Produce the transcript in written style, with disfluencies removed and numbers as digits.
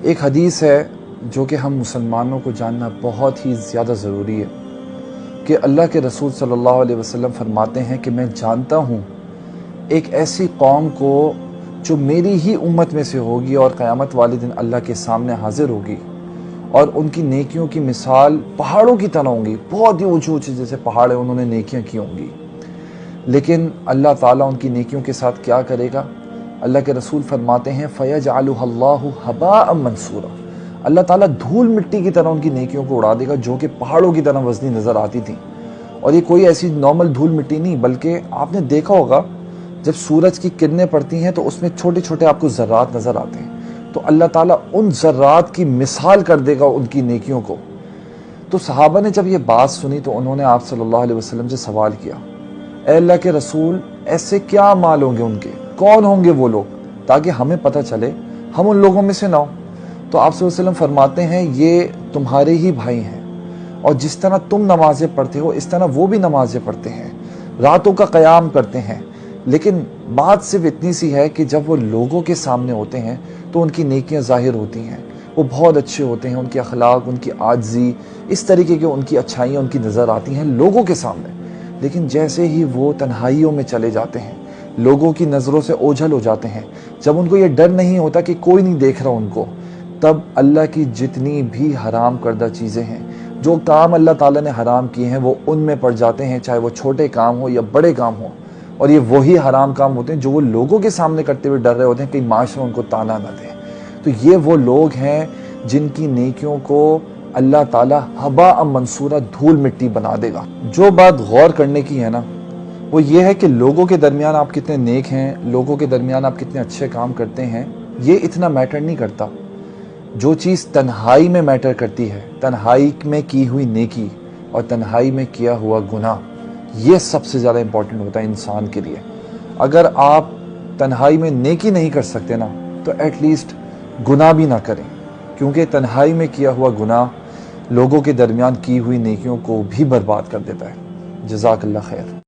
ایک حدیث ہے جو کہ ہم مسلمانوں کو جاننا بہت ہی زیادہ ضروری ہے کہ اللہ کے رسول صلی اللہ علیہ وسلم فرماتے ہیں کہ میں جانتا ہوں ایک ایسی قوم کو جو میری ہی امت میں سے ہوگی اور قیامت والے دن اللہ کے سامنے حاضر ہوگی، اور ان کی نیکیوں کی مثال پہاڑوں کی طرح ہوں گی، بہت ہی اونچے اونچے جیسے پہاڑ ہیں انہوں نے نیکیاں کی ہوں گی، لیکن اللہ تعالیٰ ان کی نیکیوں کے ساتھ کیا کرے گا؟ اللہ کے رسول فرماتے ہیں فَيَجْعَلُهَا اللَّهُ هَبَاءً مَنْثُورًا، اللہ تعالیٰ دھول مٹی کی طرح ان کی نیکیوں کو اڑا دے گا جو کہ پہاڑوں کی طرح وزنی نظر آتی تھیں۔ اور یہ کوئی ایسی نارمل دھول مٹی نہیں، بلکہ آپ نے دیکھا ہوگا جب سورج کی کرنیں پڑتی ہیں تو اس میں چھوٹے چھوٹے آپ کو ذرات نظر آتے ہیں، تو اللہ تعالیٰ ان ذرات کی مثال کر دے گا ان کی نیکیوں کو۔ تو صحابہ نے جب یہ بات سنی تو انہوں نے آپ صلی اللہ علیہ وسلم سے سوال کیا، اے اللہ کے رسول ایسے کیا اعمال ہوں گے ان کے، کون ہوں گے وہ لوگ تاکہ ہمیں پتہ چلے ہم ان لوگوں میں سے نہ ہوں؟ تو آپ صلی اللہ علیہ وسلم فرماتے ہیں یہ تمہارے ہی بھائی ہیں، اور جس طرح تم نمازیں پڑھتے ہو اس طرح وہ بھی نمازیں پڑھتے ہیں، راتوں کا قیام کرتے ہیں، لیکن بات صرف اتنی سی ہے کہ جب وہ لوگوں کے سامنے ہوتے ہیں تو ان کی نیکیاں ظاہر ہوتی ہیں، وہ بہت اچھے ہوتے ہیں، ان کے اخلاق، ان کی عاجزی، اس طریقے کے ان کی اچھائیاں ان کی نظر آتی ہیں لوگوں کے سامنے، لیکن جیسے ہی وہ تنہائیوں میں چلے جاتے ہیں، لوگوں کی نظروں سے اوجھل ہو جاتے ہیں، جب ان کو یہ ڈر نہیں ہوتا کہ کوئی نہیں دیکھ رہا ان کو، تب اللہ کی جتنی بھی حرام کردہ چیزیں ہیں، جو کام اللہ تعالیٰ نے حرام کیے ہیں وہ ان میں پڑ جاتے ہیں، چاہے وہ چھوٹے کام ہو یا بڑے کام ہو، اور یہ وہی حرام کام ہوتے ہیں جو وہ لوگوں کے سامنے کرتے ہوئے ڈر رہے ہوتے ہیں کہ معاشرہ ان کو تانا نہ دے۔ تو یہ وہ لوگ ہیں جن کی نیکیوں کو اللہ تعالیٰ ہباء منصورہ دھول مٹی بنا دے گا۔ جو بات غور کرنے کی ہے نا وہ یہ ہے کہ لوگوں کے درمیان آپ کتنے نیک ہیں، لوگوں کے درمیان آپ کتنے اچھے کام کرتے ہیں، یہ اتنا میٹر نہیں کرتا۔ جو چیز تنہائی میں میٹر کرتی ہے، تنہائی میں کی ہوئی نیکی اور تنہائی میں کیا ہوا گناہ، یہ سب سے زیادہ امپورٹنٹ ہوتا ہے انسان کے لیے۔ اگر آپ تنہائی میں نیکی نہیں کر سکتے نا تو ایٹ لیسٹ گناہ بھی نہ کریں، کیونکہ تنہائی میں کیا ہوا گناہ لوگوں کے درمیان کی ہوئی نیکیوں کو بھی برباد کر دیتا ہے۔ جزاک اللہ خیر۔